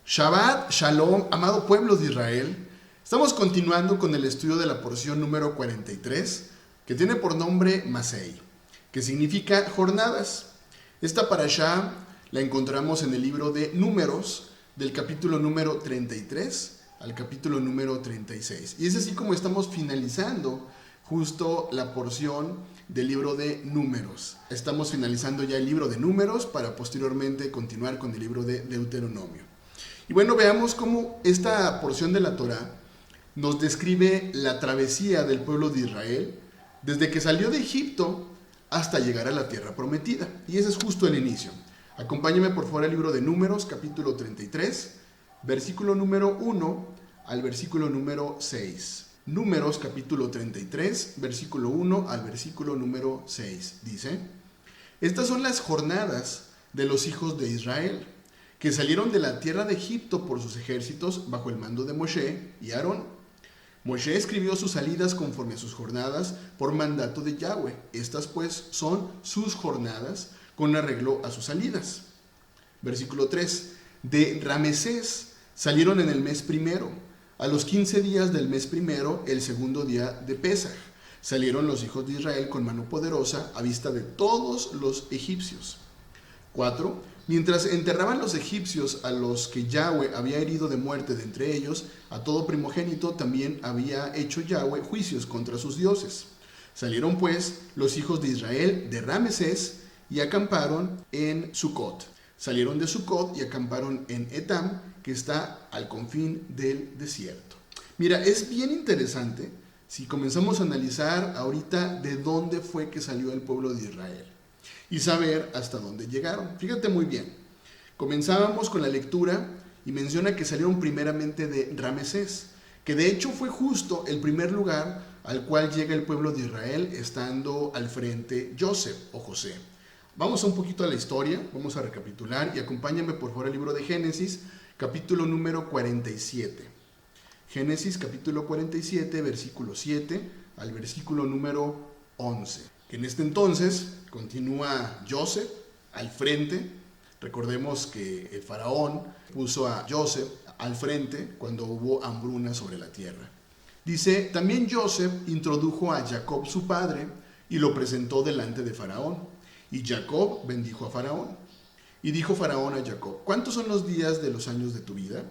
Shabbat Shalom, amado pueblo de Israel. Estamos continuando con el estudio de la porción número 43, que tiene por nombre Masei, que significa jornadas. Esta parashá la encontramos en el libro de Números, del capítulo número 33 al capítulo número 36. Y es así como estamos finalizando justo la porción del libro de Números. Estamos finalizando ya el libro de Números para posteriormente continuar con el libro de Deuteronomio. Y bueno, veamos cómo esta porción de la Torá nos describe la travesía del pueblo de Israel desde que salió de Egipto hasta llegar a la tierra prometida. Y ese es justo el inicio. Acompáñame por favor al libro de Números, capítulo 33, versículo número 1 al versículo número 6. Números, capítulo 33, versículo 1 al versículo número 6. Dice: Estas son las jornadas de los hijos de Israel, que salieron de la tierra de Egipto por sus ejércitos bajo el mando de Moshe y Aarón. Moshe escribió sus salidas conforme a sus jornadas por mandato de Yahweh. Estas pues son sus jornadas con arreglo a sus salidas. Versículo 3. De Ramesés salieron en el mes primero. A los 15 días del mes primero, el segundo día de Pesaj, salieron los hijos de Israel con mano poderosa a vista de todos los egipcios. 4. Mientras enterraban los egipcios a los que Yahweh había herido de muerte de entre ellos, a todo primogénito también había hecho Yahweh juicios contra sus dioses. Salieron pues los hijos de Israel de Ramesés y acamparon en Sucot. Salieron de Sucot y acamparon en Etam, que está al confín del desierto. Mira, es bien interesante si comenzamos a analizar ahorita de dónde fue que salió el pueblo de Israel y saber hasta dónde llegaron. Fíjate muy bien, comenzábamos con la lectura y menciona que salieron primeramente de Ramesés, que de hecho fue justo el primer lugar al cual llega el pueblo de Israel estando al frente Joseph o José. Vamos un poquito a la historia, vamos a recapitular y acompáñame por favor al libro de Génesis, capítulo número 47. Génesis capítulo 47, versículo 7 al versículo número 11. Que en este entonces continúa Joseph al frente. Recordemos que el faraón puso a Joseph al frente cuando hubo hambruna sobre la tierra. Dice: también Joseph introdujo a Jacob su padre y lo presentó delante de faraón. Y Jacob bendijo a faraón. Y dijo faraón a Jacob: ¿cuántos son los días de los años de tu vida?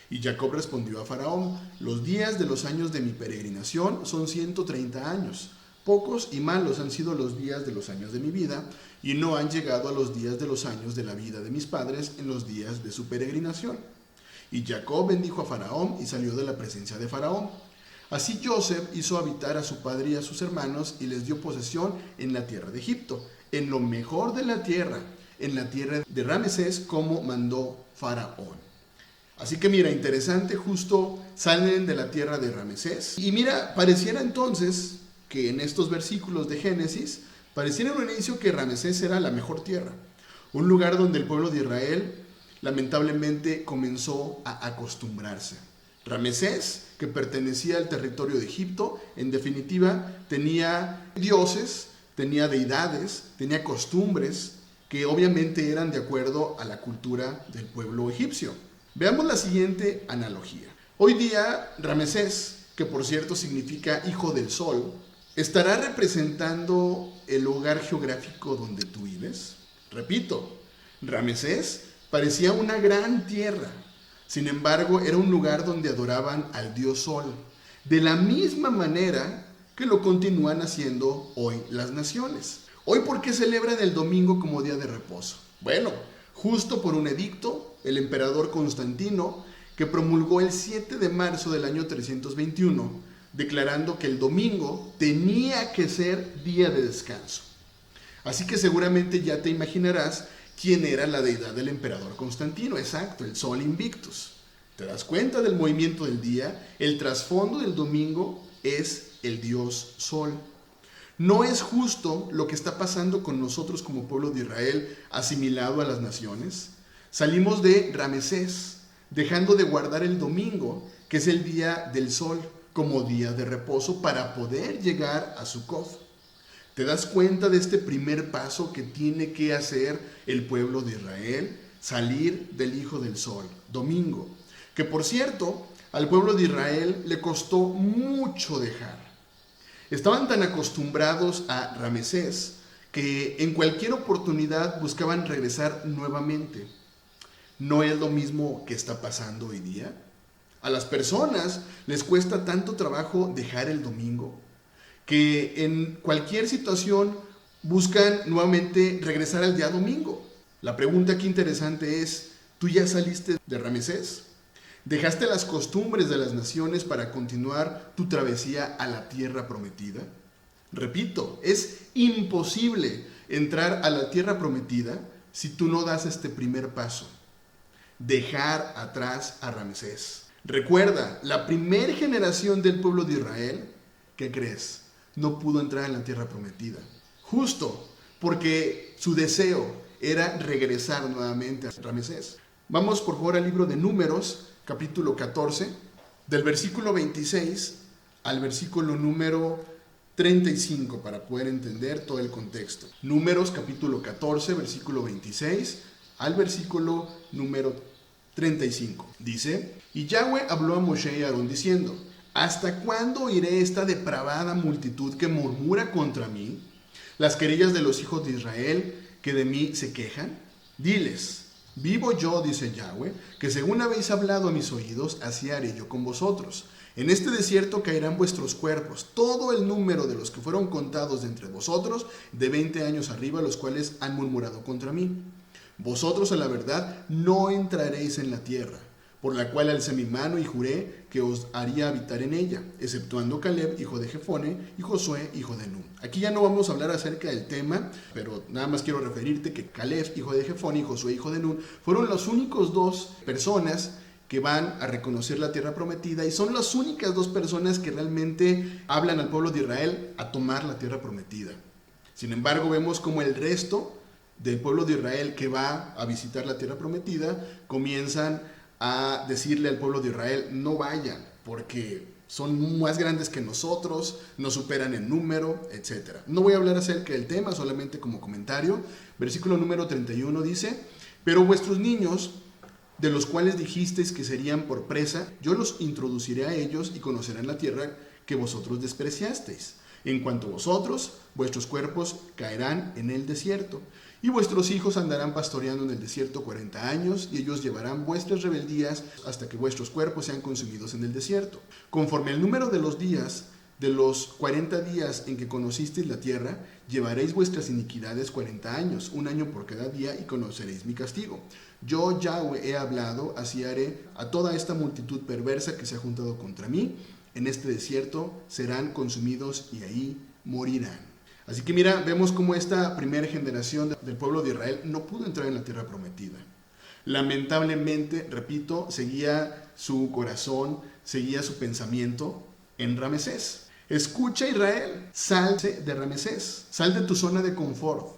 Y Jacob respondió a faraón: los días de los años de mi peregrinación son 130 años. Pocos y malos han sido los días de los años de mi vida, y no han llegado a los días de los años de la vida de mis padres en los días de su peregrinación. Y Jacob bendijo a faraón y salió de la presencia de faraón. Así Joseph hizo habitar a su padre y a sus hermanos y les dio posesión en la tierra de Egipto, en lo mejor de la tierra, en la tierra de Ramesés, como mandó faraón. Así que mira, interesante, justo salen de la tierra de Ramesés. Y mira, pareciera entonces que en estos versículos de Génesis, pareciera en un inicio que Ramesés era la mejor tierra, un lugar donde el pueblo de Israel lamentablemente comenzó a acostumbrarse. Ramesés, que pertenecía al territorio de Egipto, en definitiva tenía dioses, tenía deidades, tenía costumbres que obviamente eran de acuerdo a la cultura del pueblo egipcio. Veamos la siguiente analogía. Hoy día Ramesés, que por cierto significa hijo del sol, ¿estará representando el lugar geográfico donde tú vives? Repito, Ramesés parecía una gran tierra. Sin embargo, era un lugar donde adoraban al dios Sol, de la misma manera que lo continúan haciendo hoy las naciones. Hoy, ¿por qué celebran el domingo como día de reposo? Bueno, justo por un edicto, el emperador Constantino, que promulgó el 7 de marzo del año 321, declarando que el domingo tenía que ser día de descanso. Así que seguramente ya te imaginarás quién era la deidad del emperador Constantino. Exacto, el Sol Invictus. ¿Te das cuenta del movimiento del día? El trasfondo del domingo es el dios Sol. ¿No es justo lo que está pasando con nosotros como pueblo de Israel asimilado a las naciones? Salimos de Ramesés, dejando de guardar el domingo, que es el día del sol, como día de reposo para poder llegar a Sucot. ¿Te das cuenta de este primer paso que tiene que hacer el pueblo de Israel? Salir del Hijo del Sol, domingo, que por cierto, al pueblo de Israel le costó mucho dejar. Estaban tan acostumbrados a Ramesés que en cualquier oportunidad buscaban regresar nuevamente. ¿No es lo mismo que está pasando hoy día? A las personas les cuesta tanto trabajo dejar el domingo que en cualquier situación buscan nuevamente regresar al día domingo. La pregunta aquí interesante es, ¿tú ya saliste de Ramesés? ¿Dejaste las costumbres de las naciones para continuar tu travesía a la tierra prometida? Repito, es imposible entrar a la tierra prometida si tú no das este primer paso. Dejar atrás a Ramsés. Recuerda, la primera generación del pueblo de Israel, ¿qué crees? No pudo entrar en la tierra prometida. Justo porque su deseo era regresar nuevamente a Ramsés. Vamos por favor al libro de Números, capítulo 14, del versículo 26 al versículo número 35, para poder entender todo el contexto. Números, capítulo 14, versículo 26 al versículo número 35. Dice: Y Yahweh habló a Moshe y a Aarón diciendo: ¿Hasta cuándo oiré esta depravada multitud que murmura contra mí? Las querellas de los hijos de Israel que de mí se quejan. Diles: Vivo yo, dice Yahweh, que según habéis hablado a mis oídos, así haré yo con vosotros. En este desierto caerán vuestros cuerpos, todo el número de los que fueron contados de entre vosotros, de 20 años arriba, los cuales han murmurado contra mí. Vosotros, a la verdad, no entraréis en la tierra, por la cual alcé mi mano y juré que os haría habitar en ella, exceptuando Caleb, hijo de Jefone, y Josué, hijo de Nun. Aquí ya no vamos a hablar acerca del tema, pero nada más quiero referirte que Caleb, hijo de Jefone, y Josué, hijo de Nun, fueron las únicas dos personas que van a reconocer la tierra prometida, y son las únicas dos personas que realmente hablan al pueblo de Israel a tomar la tierra prometida. Sin embargo, vemos como el resto del pueblo de Israel que va a visitar la tierra prometida comienzan a decirle al pueblo de Israel: no vayan, porque son más grandes que nosotros, nos superan en número, etc. No voy a hablar acerca del tema, solamente como comentario. Versículo número 31 dice: Pero vuestros niños, de los cuales dijisteis que serían por presa, yo los introduciré a ellos y conocerán la tierra que vosotros despreciasteis. En cuanto a vosotros, vuestros cuerpos caerán en el desierto, y vuestros hijos andarán pastoreando en el desierto 40 años, y ellos llevarán vuestras rebeldías hasta que vuestros cuerpos sean consumidos en el desierto. Conforme al número de los días, de los 40 días en que conocisteis la tierra, llevaréis vuestras iniquidades 40 años, un año por cada día, y conoceréis mi castigo. Yo, Yahweh, he hablado, así haré a toda esta multitud perversa que se ha juntado contra mí. En este desierto serán consumidos y ahí morirán. Así que mira, vemos cómo esta primera generación del pueblo de Israel no pudo entrar en la tierra prometida. Lamentablemente, repito, seguía su corazón, seguía su pensamiento en Ramesés. Escucha, Israel, sal de Ramesés, sal de tu zona de confort,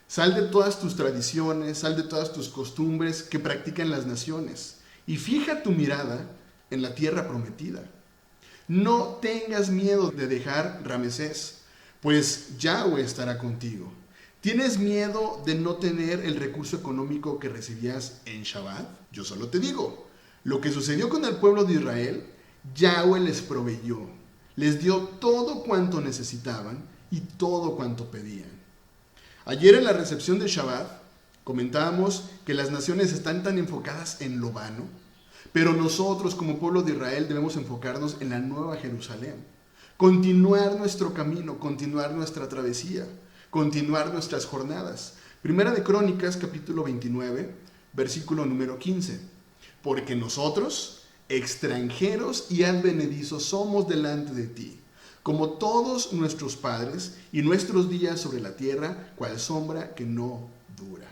sal de todas tus tradiciones, sal de todas tus costumbres que practican las naciones y fija tu mirada en la tierra prometida. No tengas miedo de dejar Ramesés, pues Yahweh estará contigo. ¿Tienes miedo de no tener el recurso económico que recibías en Shabbat? Yo solo te digo, lo que sucedió con el pueblo de Israel, Yahweh les proveyó, les dio todo cuanto necesitaban y todo cuanto pedían. Ayer en la recepción de Shabbat comentábamos que las naciones están tan enfocadas en lo vano, pero nosotros como pueblo de Israel debemos enfocarnos en la nueva Jerusalén. Continuar nuestro camino, continuar nuestra travesía, continuar nuestras jornadas. Primera de Crónicas, capítulo 29, versículo número 15. Porque nosotros, extranjeros y advenedizos, somos delante de ti, como todos nuestros padres, y nuestros días sobre la tierra, cual sombra que no dura.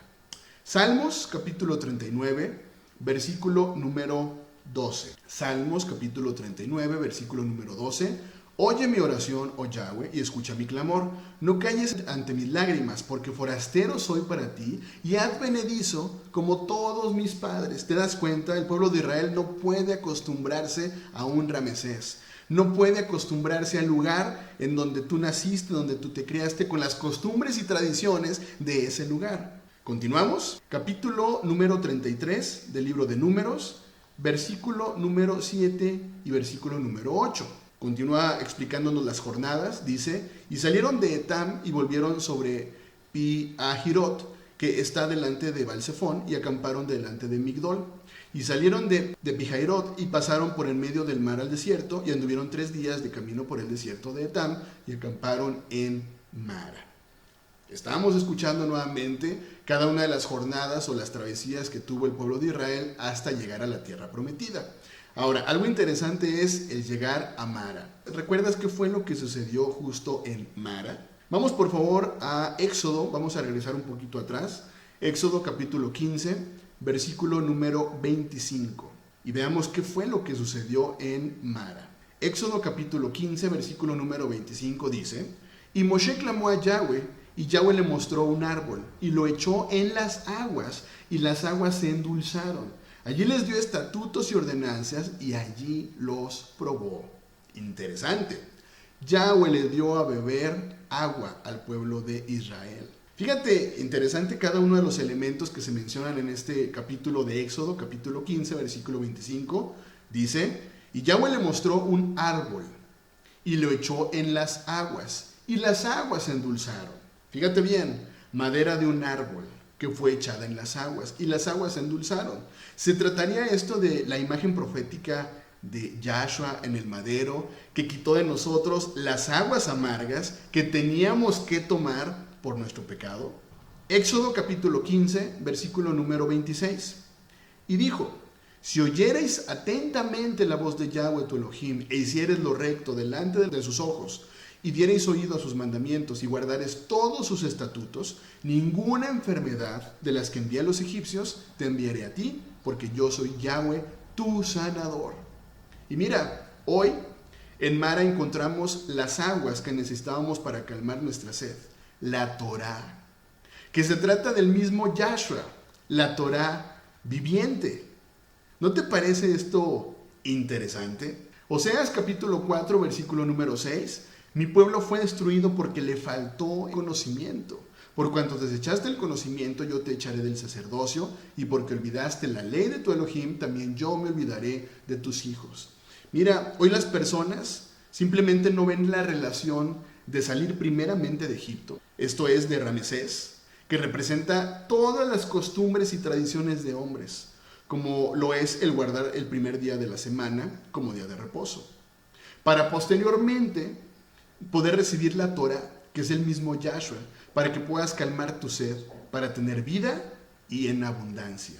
Salmos, capítulo 39, versículo número 12. Salmos, capítulo 39, versículo número 12. Oye mi oración, oh Yahweh, y escucha mi clamor. No calles ante mis lágrimas, porque forastero soy para ti y advenedizo como todos mis padres. ¿Te das cuenta? El pueblo de Israel no puede acostumbrarse a un Ramesés. No puede acostumbrarse al lugar en donde tú naciste, donde tú te criaste, con las costumbres y tradiciones de ese lugar. Continuamos. Capítulo número 33 del libro de Números, versículo número 7 y versículo número 8. Continúa explicándonos las jornadas, dice, y salieron de Etam y volvieron sobre Pi-Ahirot, que está delante de Baal-Zephón, y acamparon delante de Migdol. Y salieron de Pi-Hahirot y pasaron por en medio del mar al desierto, y anduvieron 3 días de camino por el desierto de Etam, y acamparon en Mara. Estamos escuchando nuevamente cada una de las jornadas o las travesías que tuvo el pueblo de Israel hasta llegar a la tierra prometida. Ahora, algo interesante es el llegar a Mara. ¿Recuerdas qué fue lo que sucedió justo en Mara? Vamos por favor a Éxodo, vamos a regresar un poquito atrás. Éxodo capítulo 15, versículo número 25. Y veamos qué fue lo que sucedió en Mara. Éxodo capítulo 15, versículo número 25 dice, y Moshe clamó a Yahweh, y Yahweh le mostró un árbol, y lo echó en las aguas, y las aguas se endulzaron. Allí les dio estatutos y ordenanzas, y allí los probó. Interesante. Yahweh le dio a beber agua al pueblo de Israel. Fíjate, interesante cada uno de los elementos que se mencionan en este capítulo de Éxodo, capítulo 15, versículo 25. Dice, y Yahweh le mostró un árbol, y lo echó en las aguas, y las aguas se endulzaron. Fíjate bien, madera de un árbol que fue echada en las aguas y las aguas se endulzaron. Se trataría esto de la imagen profética de Yahshua en el madero, que quitó de nosotros las aguas amargas que teníamos que tomar por nuestro pecado. Éxodo capítulo 15, versículo número 26. Y dijo, si oyereis atentamente la voz de Yahweh tu Elohim e hiciereis lo recto delante de sus ojos, y diereis oído a sus mandamientos y guardares todos sus estatutos, ninguna enfermedad de las que envié a los egipcios te enviaré a ti, porque yo soy Yahweh, tu sanador. Y mira, hoy en Mara encontramos las aguas que necesitábamos para calmar nuestra sed, la Torá, que se trata del mismo Yahshua, la Torá viviente. ¿No te parece esto interesante? Oseas capítulo 4, versículo número 6. Mi pueblo fue destruido porque le faltó conocimiento. Por cuanto desechaste el conocimiento, yo te echaré del sacerdocio, y porque olvidaste la ley de tu Elohim, también yo me olvidaré de tus hijos. Mira, hoy las personas simplemente no ven la relación de salir primeramente de Egipto, esto es de Ramesés, que representa todas las costumbres y tradiciones de hombres, como lo es el guardar el primer día de la semana como día de reposo, para posteriormente poder recibir la Torah, que es el mismo Yahshua, para que puedas calmar tu sed, para tener vida y en abundancia.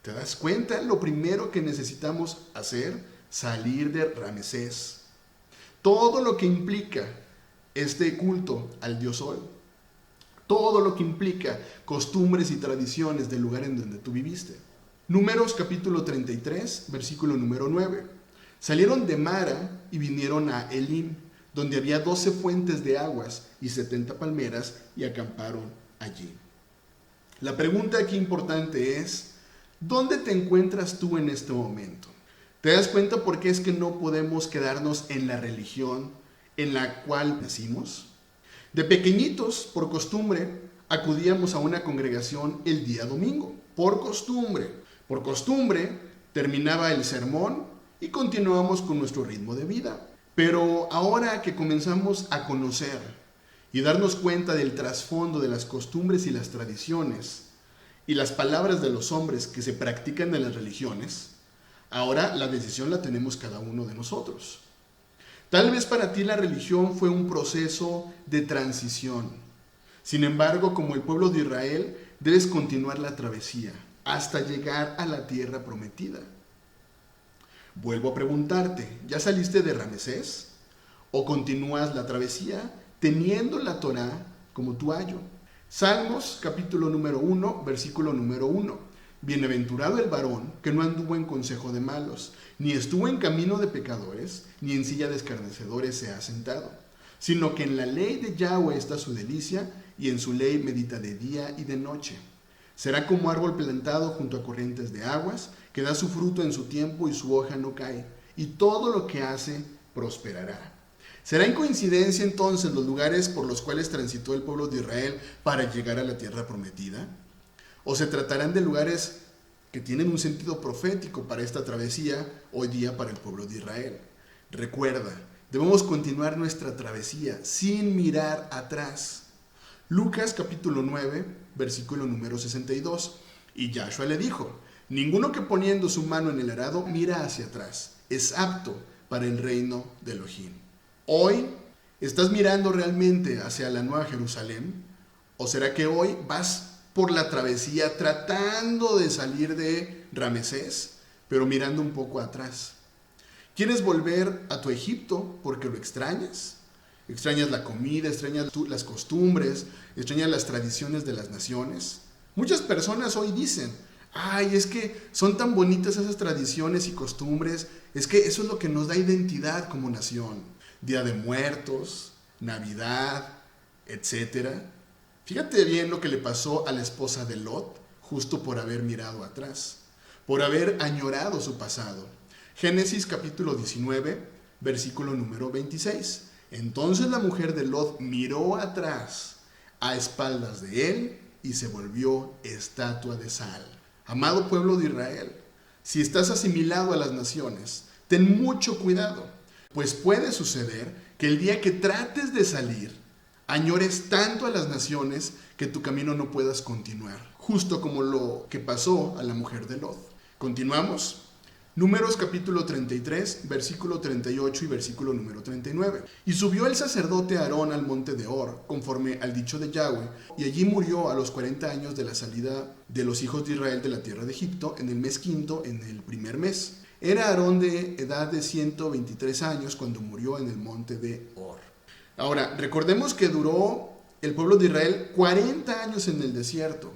¿Te das cuenta? Lo primero que necesitamos hacer, salir de Ramesés. Todo lo que implica este culto al dios Sol, todo lo que implica costumbres y tradiciones del lugar en donde tú viviste. Números capítulo 33, versículo número 9. Salieron de Mara y vinieron a Elim, donde había 12 fuentes de aguas y 70 palmeras, y acamparon allí. La pregunta aquí importante es, ¿dónde te encuentras tú en este momento? ¿Te das cuenta por qué es que no podemos quedarnos en la religión en la cual nacimos? De pequeñitos, por costumbre, acudíamos a una congregación el día domingo, por costumbre. Por costumbre, terminaba el sermón y continuábamos con nuestro ritmo de vida. Pero ahora que comenzamos a conocer y darnos cuenta del trasfondo de las costumbres y las tradiciones y las palabras de los hombres que se practican en las religiones, ahora la decisión la tenemos cada uno de nosotros. Tal vez para ti la religión fue un proceso de transición. Sin embargo, como el pueblo de Israel, debes continuar la travesía hasta llegar a la tierra prometida. Vuelvo a preguntarte, ¿ya saliste de Ramesés? ¿O continúas la travesía teniendo la Torá como tu ayo? Salmos capítulo número 1, versículo número 1. Bienaventurado el varón que no anduvo en consejo de malos, ni estuvo en camino de pecadores, ni en silla de escarnecedores se ha sentado, sino que en la ley de Yahweh está su delicia, y en su ley medita de día y de noche. Será como árbol plantado junto a corrientes de aguas, que da su fruto en su tiempo y su hoja no cae, y todo lo que hace prosperará. ¿Será en coincidencia entonces los lugares por los cuales transitó el pueblo de Israel para llegar a la tierra prometida? ¿O se tratarán de lugares que tienen un sentido profético para esta travesía hoy día para el pueblo de Israel. Recuerda, debemos continuar nuestra travesía sin mirar atrás. Lucas capítulo 9, versículo número 62. Y Yahshua le dijo: ninguno que poniendo su mano en el arado mira hacia atrás es apto para el reino de Elohim. Hoy, ¿estás mirando realmente hacia la Nueva Jerusalén? ¿O será que hoy vas por la travesía tratando de salir de Ramesés, pero mirando un poco atrás? ¿Quieres volver a tu Egipto porque lo extrañas? ¿Extrañas la comida? ¿Extrañas las costumbres? ¿Extrañas las tradiciones de las naciones? Muchas personas hoy dicen: ay, es que son tan bonitas esas tradiciones y costumbres, es que eso es lo que nos da identidad como nación. Día de Muertos, Navidad, etcétera. Fíjate bien lo que le pasó a la esposa de Lot, justo por haber mirado atrás, por haber añorado su pasado. Génesis capítulo 19, versículo número 26. Entonces la mujer de Lot miró atrás, a espaldas de él, y se volvió estatua de sal. Amado pueblo de Israel, si estás asimilado a las naciones, ten mucho cuidado, pues puede suceder que el día que trates de salir, añores tanto a las naciones que tu camino no puedas continuar, justo como lo que pasó a la mujer de Lot. Continuamos. Números capítulo 33, versículo 38 y versículo número 39. Y subió el sacerdote Aarón al monte de Hor, conforme al dicho de Yahweh, y allí murió a los 40 años de la salida de los hijos de Israel de la tierra de Egipto, en el mes quinto, en el primer mes. Era Aarón de edad de 123 años cuando murió en el monte de Hor. Ahora, recordemos que duró el pueblo de Israel 40 años en el desierto,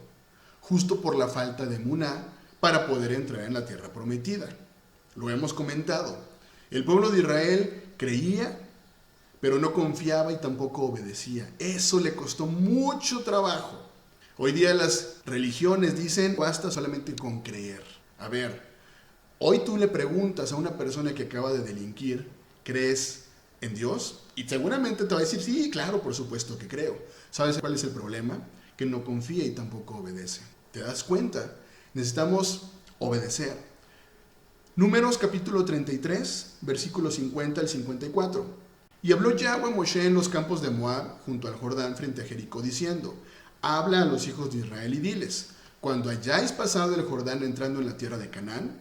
justo por la falta de emuná para poder entrar en la tierra prometida. Lo hemos comentado. El pueblo de Israel creía, pero no confiaba y tampoco obedecía. Eso le costó mucho trabajo. Hoy día las religiones dicen: basta solamente con creer. A ver, hoy tú le preguntas a una persona que acaba de delinquir: ¿crees en Dios? Y seguramente te va a decir: sí, claro, por supuesto que creo. ¿Sabes cuál es el problema? Que no confía y tampoco obedece. ¿Te das cuenta? Necesitamos obedecer. Números capítulo 33, versículos 50 al 54. Y habló Yahweh a Moshe en los campos de Moab, junto al Jordán, frente a Jericó, diciendo: habla a los hijos de Israel y diles: cuando hayáis pasado el Jordán entrando en la tierra de Canaán,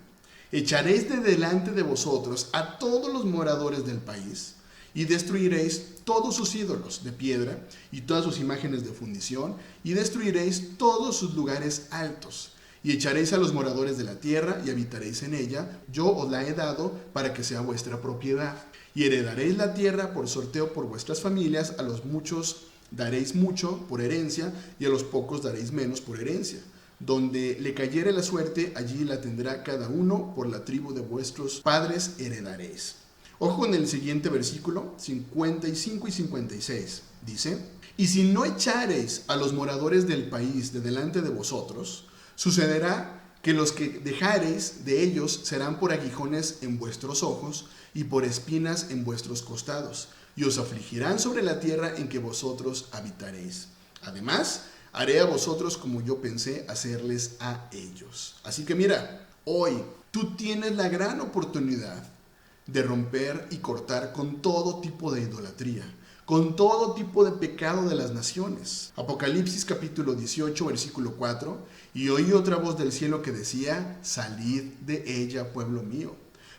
echaréis de delante de vosotros a todos los moradores del país, y destruiréis todos sus ídolos de piedra y todas sus imágenes de fundición, y destruiréis todos sus lugares altos. Y echaréis a los moradores de la tierra y habitaréis en ella. Yo os la he dado para que sea vuestra propiedad. Y heredaréis la tierra por sorteo por vuestras familias. A los muchos daréis mucho por herencia y a los pocos daréis menos por herencia. Donde le cayere la suerte, allí la tendrá cada uno. Por la tribu de vuestros padres heredaréis. Ojo en el siguiente versículo, 55 y 56. Dice: y si no echareis a los moradores del país de delante de vosotros, sucederá que los que dejareis de ellos serán por aguijones en vuestros ojos y por espinas en vuestros costados, y os afligirán sobre la tierra en que vosotros habitaréis. Además, haré a vosotros como yo pensé hacerles a ellos. Así que mira, hoy tú tienes la gran oportunidad de romper y cortar con todo tipo de idolatría, con todo tipo de pecado de las naciones. Apocalipsis capítulo 18, versículo 4. Y oí otra voz del cielo que decía: salid de ella, pueblo mío,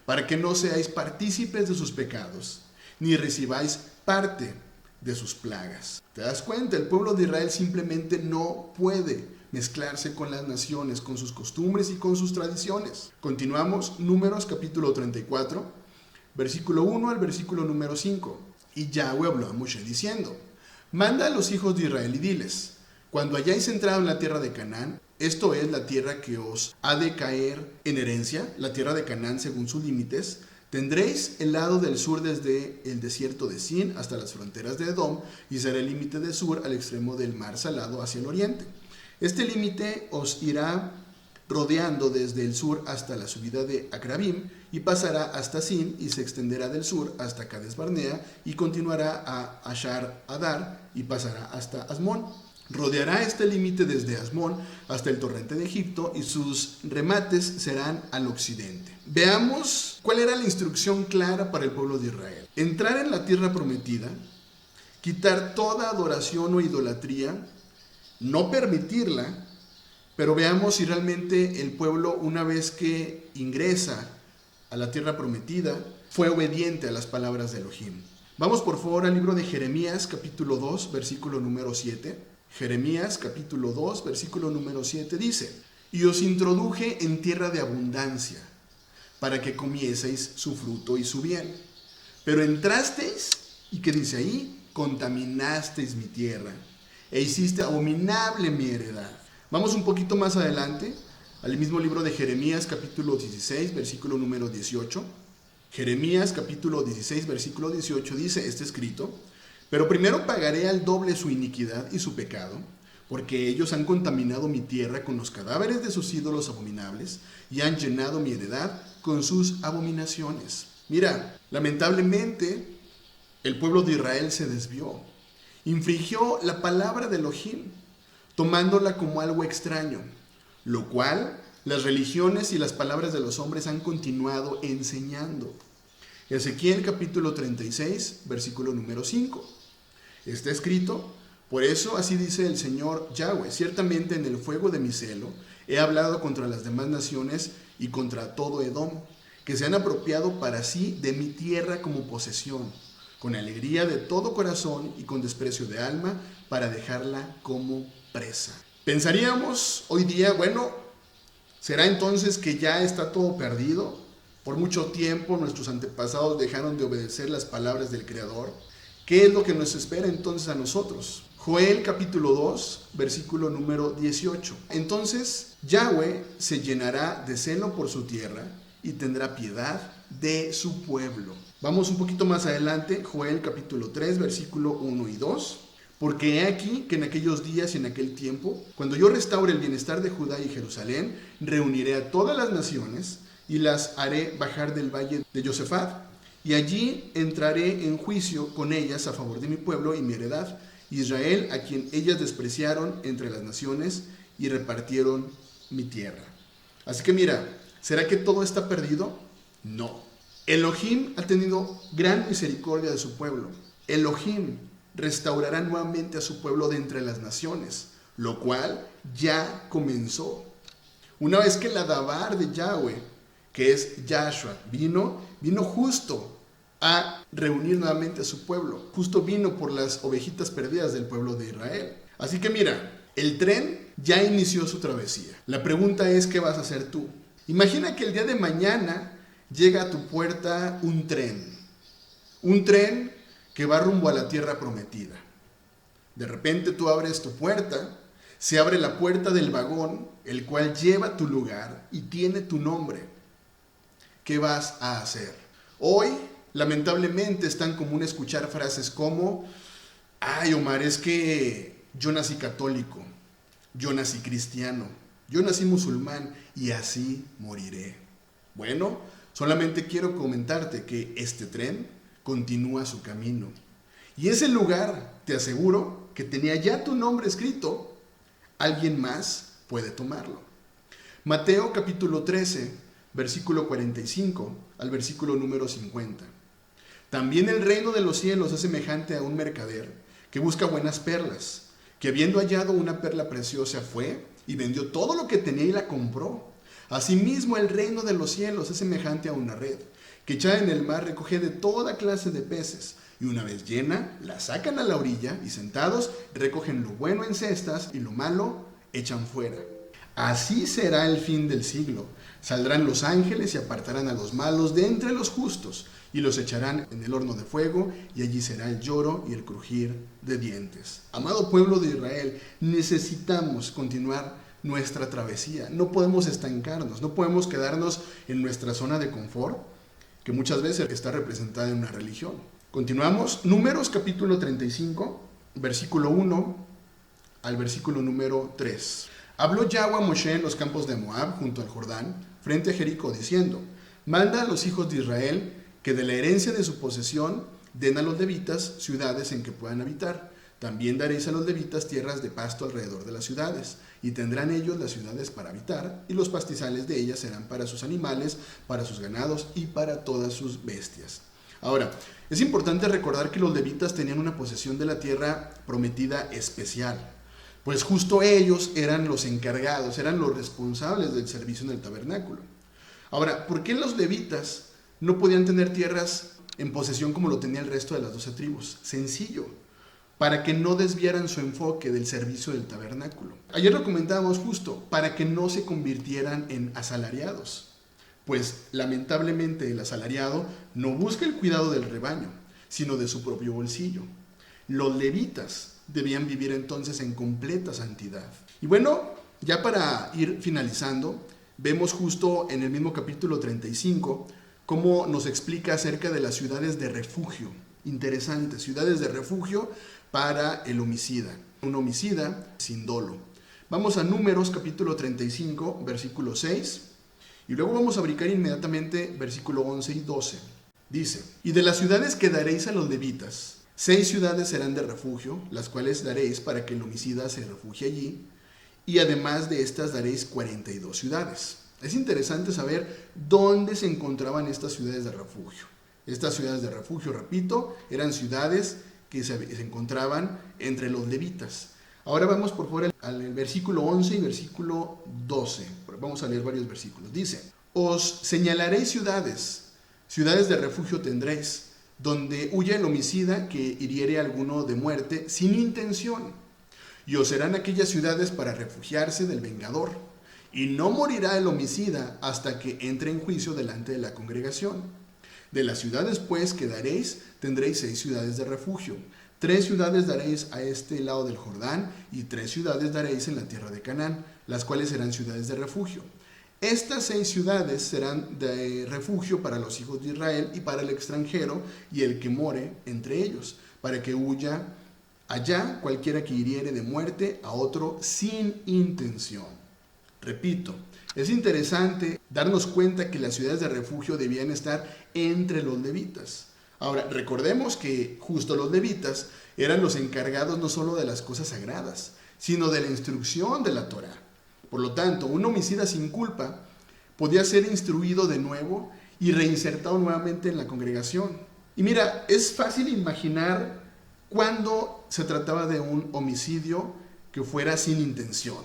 para que no seáis partícipes de sus pecados, ni recibáis parte de sus plagas. ¿Te das cuenta? El pueblo de Israel simplemente no puede mezclarse con las naciones, con sus costumbres y con sus tradiciones. Continuamos, Números capítulo 34, versículo 1 al versículo número 5. Y Yahweh habló a Moshe diciendo: manda a los hijos de Israel y diles: cuando hayáis entrado en la tierra de Canaán, esto es la tierra que os ha de caer en herencia, la tierra de Canaán según sus límites, tendréis el lado del sur desde el desierto de Sin hasta las fronteras de Edom, y será el límite de sur al extremo del mar Salado hacia el oriente. Este límite os irá rodeando desde el sur hasta la subida de Acrabim, y pasará hasta Sin, y se extenderá del sur hasta Cades Barnea, y continuará a Ashar Adar, y pasará hasta Asmón. Rodeará este límite desde Asmón hasta el torrente de Egipto y sus remates serán al occidente. Veamos cuál era la instrucción clara para el pueblo de Israel. Entrar en la tierra prometida, quitar toda adoración o idolatría, no permitirla, pero veamos si realmente el pueblo, una vez que ingresa a la tierra prometida, fue obediente a las palabras de Elohim. Vamos por favor al libro de Jeremías capítulo 2, versículo número 7. Jeremías capítulo 2, versículo número 7 dice: y os introduje en tierra de abundancia, para que comieseis su fruto y su bien. Pero entrasteis, ¿y qué dice ahí? Contaminasteis mi tierra, e hiciste abominable mi heredad. Vamos un poquito más adelante, al mismo libro de Jeremías capítulo 16, versículo número 18. Jeremías capítulo 16, versículo 18 dice, está escrito: pero primero pagaré al doble su iniquidad y su pecado, porque ellos han contaminado mi tierra con los cadáveres de sus ídolos abominables y han llenado mi heredad con sus abominaciones. Mira, lamentablemente el pueblo de Israel se desvió, infringió la palabra de Elohim, tomándola como algo extraño, lo cual las religiones y las palabras de los hombres han continuado enseñando. Ezequiel capítulo 36, versículo número 5. Está escrito: por eso así dice el Señor Yahweh, ciertamente en el fuego de mi celo he hablado contra las demás naciones y contra todo Edom, que se han apropiado para sí de mi tierra como posesión, con alegría de todo corazón y con desprecio de alma, para dejarla como presa. Pensaríamos hoy día, bueno, ¿será entonces que ya está todo perdido? Por mucho tiempo nuestros antepasados dejaron de obedecer las palabras del Creador. ¿Qué es lo que nos espera entonces a nosotros? Joel capítulo 2, versículo número 18. Entonces Yahweh se llenará de celo por su tierra y tendrá piedad de su pueblo. Vamos un poquito más adelante, Joel capítulo 3, versículo 1 y 2. Porque he aquí que en aquellos días y en aquel tiempo, cuando yo restaure el bienestar de Judá y Jerusalén, reuniré a todas las naciones y las haré bajar del valle de Josafat, y allí entraré en juicio con ellas a favor de mi pueblo y mi heredad, Israel, a quien ellas despreciaron entre las naciones y repartieron mi tierra. Así que mira, ¿será que todo está perdido? No. Elohim ha tenido gran misericordia de su pueblo. Elohim restaurará nuevamente a su pueblo de entre las naciones, lo cual ya comenzó. Una vez que la Dabar de Yahweh, que es Yahshua, vino justo a reunir nuevamente a su pueblo. Justo vino por las ovejitas perdidas del pueblo de Israel. Así que mira, el tren ya inició su travesía. La pregunta es, ¿qué vas a hacer tú? Imagina que el día de mañana llega a tu puerta un tren que va rumbo a la tierra prometida. De repente tú abres tu puerta, se abre la puerta del vagón, el cual lleva tu lugar y tiene tu nombre. ¿Qué vas a hacer? Hoy, lamentablemente, es tan común escuchar frases como: ay, Omar, es que yo nací católico, yo nací cristiano, yo nací musulmán y así moriré. Bueno, solamente quiero comentarte que este tren continúa su camino. Y ese lugar, te aseguro, que tenía ya tu nombre escrito, alguien más puede tomarlo. Mateo capítulo 13, versículo 45 al versículo número 50. También el reino de los cielos es semejante a un mercader que busca buenas perlas, que habiendo hallado una perla preciosa fue y vendió todo lo que tenía y la compró. Asimismo el reino de los cielos es semejante a una red, que echada en el mar recoge de toda clase de peces, y una vez llena, la sacan a la orilla y sentados recogen lo bueno en cestas y lo malo echan fuera. Así será el fin del siglo. Saldrán los ángeles y apartarán a los malos de entre los justos y los echarán en el horno de fuego, y allí será el lloro y el crujir de dientes. Amado pueblo de Israel, necesitamos continuar nuestra travesía. No podemos estancarnos, no podemos quedarnos en nuestra zona de confort, que muchas veces está representada en una religión. Continuamos, Números capítulo 35, versículo 1 al versículo número 3. Habló Yahweh a Moshe en los campos de Moab, junto al Jordán, frente a Jericó, diciendo: manda a los hijos de Israel que de la herencia de su posesión den a los levitas ciudades en que puedan habitar, También daréis a los levitas tierras de pasto alrededor de las ciudades, y tendrán ellos las ciudades para habitar, y los pastizales de ellas serán para sus animales, para sus ganados y para todas sus bestias. Ahora, es importante recordar que los levitas tenían una posesión de la tierra prometida especial, pues justo ellos eran los encargados, eran los responsables del servicio en el tabernáculo. Ahora, ¿por qué los levitas no podían tener tierras en posesión como lo tenía el resto de las 12 tribus? Sencillo, para que no desviaran su enfoque del servicio del tabernáculo. Ayer lo comentábamos justo, para que no se convirtieran en asalariados. Pues lamentablemente el asalariado no busca el cuidado del rebaño, sino de su propio bolsillo. Los levitas debían vivir entonces en completa santidad. Y bueno, ya para ir finalizando, vemos justo en el mismo capítulo 35 cómo nos explica acerca de las ciudades de refugio. Interesante, ciudades de refugio para el homicida. Un homicida sin dolo. Vamos a Números capítulo 35, versículo 6. Y luego vamos a brincar inmediatamente versículo 11 y 12. Dice, y de las ciudades que daréis a los levitas, 6 ciudades serán de refugio, las cuales daréis para que el homicida se refugie allí, y además de estas daréis 42 ciudades. Es interesante saber dónde se encontraban estas ciudades de refugio. Estas ciudades de refugio, repito, eran ciudades que se encontraban entre los levitas. Ahora vamos por favor al versículo 11 y versículo 12. Vamos a leer varios versículos. Dice, os señalaréis ciudades, ciudades de refugio tendréis, donde huya el homicida que hiriere a alguno de muerte sin intención. Y os serán aquellas ciudades para refugiarse del vengador. Y no morirá el homicida hasta que entre en juicio delante de la congregación. De las ciudades pues que daréis, tendréis 6 ciudades de refugio. 3 ciudades daréis a este lado del Jordán, y 3 ciudades daréis en la tierra de Canaán, las cuales serán ciudades de refugio. Estas 6 ciudades serán de refugio para los hijos de Israel y para el extranjero y el que more entre ellos, para que huya allá cualquiera que hiriere de muerte a otro sin intención. Repito, es interesante darnos cuenta que las ciudades de refugio debían estar entre los levitas. Ahora, recordemos que justo los levitas eran los encargados no solo de las cosas sagradas, sino de la instrucción de la Torá. Por lo tanto, un homicida sin culpa podía ser instruido de nuevo y reinsertado nuevamente en la congregación. Y mira, es fácil imaginar cuando se trataba de un homicidio que fuera sin intención.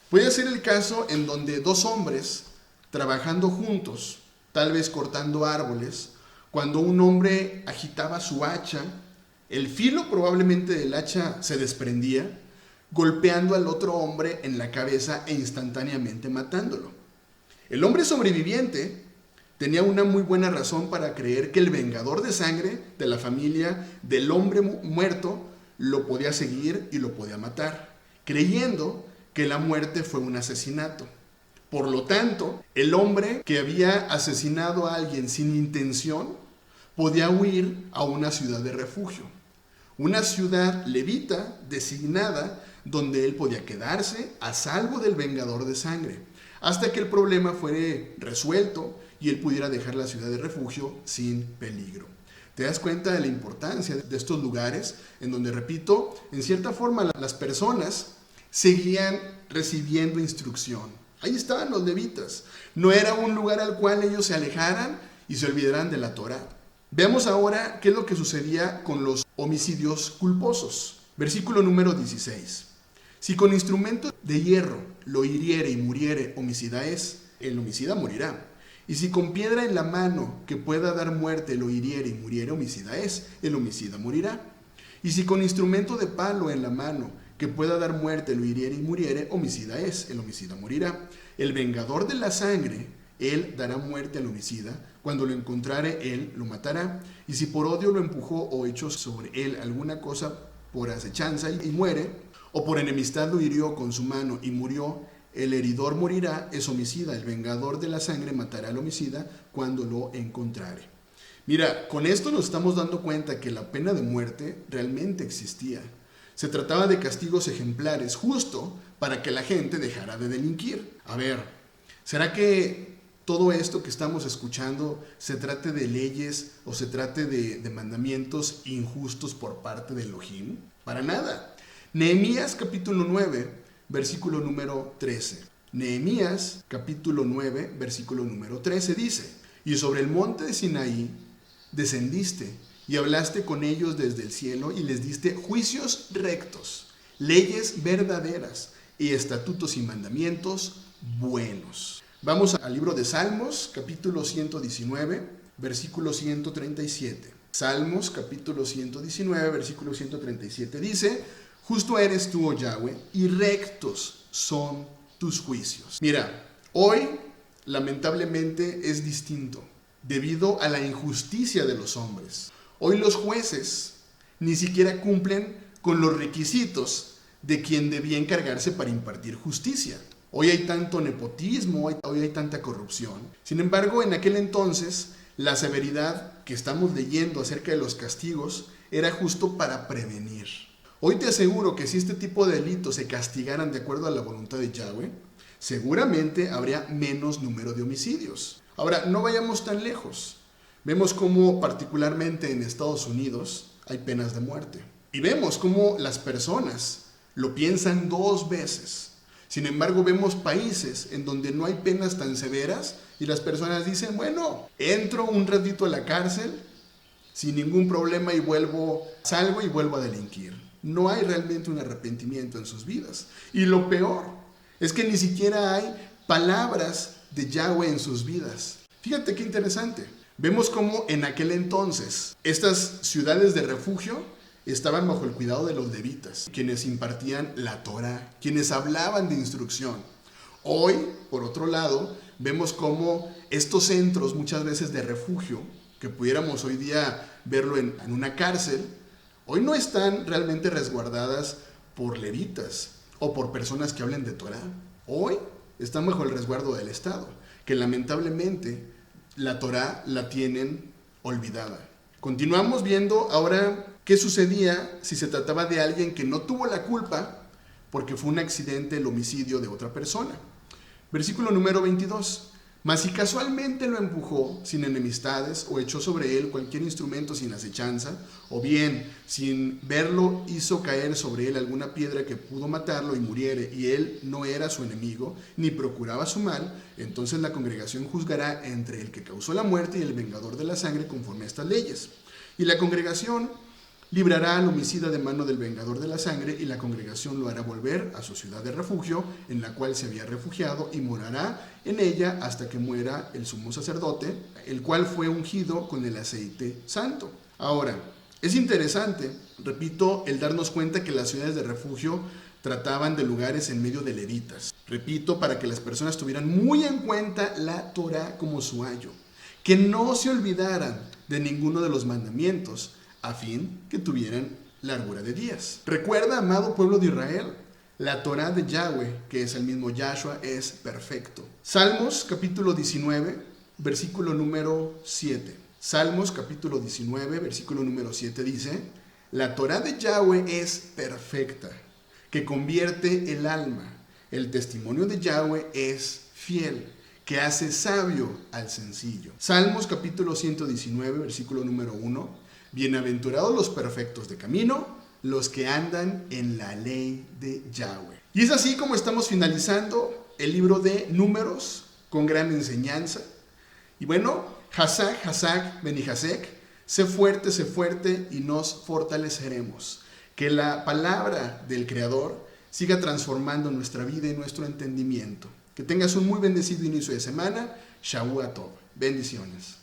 Puede ser el caso en donde 2 hombres trabajando juntos, tal vez cortando árboles, cuando un hombre agitaba su hacha, el filo probablemente del hacha se desprendía, golpeando al otro hombre en la cabeza e instantáneamente matándolo. El hombre sobreviviente tenía una muy buena razón para creer que el vengador de sangre de la familia del hombre muerto lo podía seguir y lo podía matar, creyendo que la muerte fue un asesinato. Por lo tanto, el hombre que había asesinado a alguien sin intención podía huir a una ciudad de refugio, una ciudad levita designada donde él podía quedarse a salvo del vengador de sangre, hasta que el problema fuera resuelto y él pudiera dejar la ciudad de refugio sin peligro. ¿Te das cuenta de la importancia de estos lugares en donde, repito, en cierta forma las personas seguían recibiendo instrucción? Ahí estaban los levitas. No era un lugar al cual ellos se alejaran y se olvidaran de la Torá. Veamos ahora qué es lo que sucedía con los homicidios culposos. Versículo número 16. Si con instrumento de hierro lo hiriere y muriere, homicida es, el homicida morirá. Y si con piedra en la mano que pueda dar muerte lo hiriere y muriere, homicida es, el homicida morirá. Y si con instrumento de palo en la mano que pueda dar muerte lo hiriere y muriere, homicida es, el homicida morirá. El vengador de la sangre, él dará muerte al homicida, cuando lo encontrare él lo matará. Y si por odio lo empujó o echó sobre él alguna cosa por acechanza y muere, o por enemistad lo hirió con su mano y murió, el heridor morirá, es homicida. El vengador de la sangre matará al homicida cuando lo encontrare. Mira, con esto nos estamos dando cuenta que la pena de muerte realmente existía. Se trataba de castigos ejemplares, justo para que la gente dejara de delinquir. A ver, ¿será que todo esto que estamos escuchando se trate de leyes o se trate de mandamientos injustos por parte de Elohim? Para nada. Nehemías capítulo 9, versículo número 13. Nehemías capítulo 9, versículo número 13 dice: y sobre el monte de Sinaí descendiste y hablaste con ellos desde el cielo y les diste juicios rectos, leyes verdaderas y estatutos y mandamientos buenos. Vamos al libro de Salmos, capítulo 119, versículo 137. Salmos, capítulo 119, versículo 137 dice: justo eres tú, oh Yahweh, y rectos son tus juicios. Mira, hoy lamentablemente es distinto debido a la injusticia de los hombres. Hoy los jueces ni siquiera cumplen con los requisitos de quien debía encargarse para impartir justicia. Hoy hay tanto nepotismo, hoy hay tanta corrupción. Sin embargo, en aquel entonces, la severidad que estamos leyendo acerca de los castigos era justo para prevenir. Hoy te aseguro que si este tipo de delitos se castigaran de acuerdo a la voluntad de Yahweh, seguramente habría menos número de homicidios. Ahora, no vayamos tan lejos. Vemos cómo particularmente en Estados Unidos hay penas de muerte. Y vemos cómo las personas lo piensan 2 veces. Sin embargo, vemos países en donde no hay penas tan severas y las personas dicen: bueno, entro un ratito a la cárcel sin ningún problema y salgo y vuelvo a delinquir. No hay realmente un arrepentimiento en sus vidas. Y lo peor es que ni siquiera hay palabras de Yahweh en sus vidas. Fíjate qué interesante. Vemos cómo en aquel entonces estas ciudades de refugio estaban bajo el cuidado de los levitas, quienes impartían la Torá, quienes hablaban de instrucción. Hoy, por otro lado, vemos cómo estos centros muchas veces de refugio, que pudiéramos hoy día verlo en una cárcel, hoy no están realmente resguardadas por levitas o por personas que hablen de Torá. Hoy están bajo el resguardo del Estado, que lamentablemente la Torá la tienen olvidada. Continuamos viendo ahora qué sucedía si se trataba de alguien que no tuvo la culpa porque fue un accidente, el homicidio de otra persona. Versículo número 22. Mas si casualmente lo empujó sin enemistades o echó sobre él cualquier instrumento sin acechanza, o bien sin verlo hizo caer sobre él alguna piedra que pudo matarlo y muriere, y él no era su enemigo ni procuraba su mal, entonces la congregación juzgará entre el que causó la muerte y el vengador de la sangre conforme a estas leyes. Y la congregación librará al homicida de mano del vengador de la sangre, y la congregación lo hará volver a su ciudad de refugio, en la cual se había refugiado, y morará en ella hasta que muera el sumo sacerdote, el cual fue ungido con el aceite santo. Ahora, es interesante, repito, el darnos cuenta que las ciudades de refugio trataban de lugares en medio de levitas. Repito, para que las personas tuvieran muy en cuenta la Torá como su ayo, que no se olvidaran de ninguno de los mandamientos, a fin que tuvieran largura de días. Recuerda, amado pueblo de Israel, la Torá de Yahweh, que es el mismo Yahshua, es perfecto. Salmos capítulo 19, versículo número 7. Salmos capítulo 19, versículo número 7 dice: la Torá de Yahweh es perfecta, que convierte el alma. El testimonio de Yahweh es fiel, que hace sabio al sencillo. Salmos capítulo 119, versículo número 1. Bienaventurados los perfectos de camino, los que andan en la ley de Yahweh. Y es así como estamos finalizando el libro de Números con gran enseñanza. Y bueno, Hazak, Hazak, Benihasek, sé fuerte y nos fortaleceremos. Que la palabra del Creador siga transformando nuestra vida y nuestro entendimiento. Que tengas un muy bendecido inicio de semana. Shavua Tov. Bendiciones.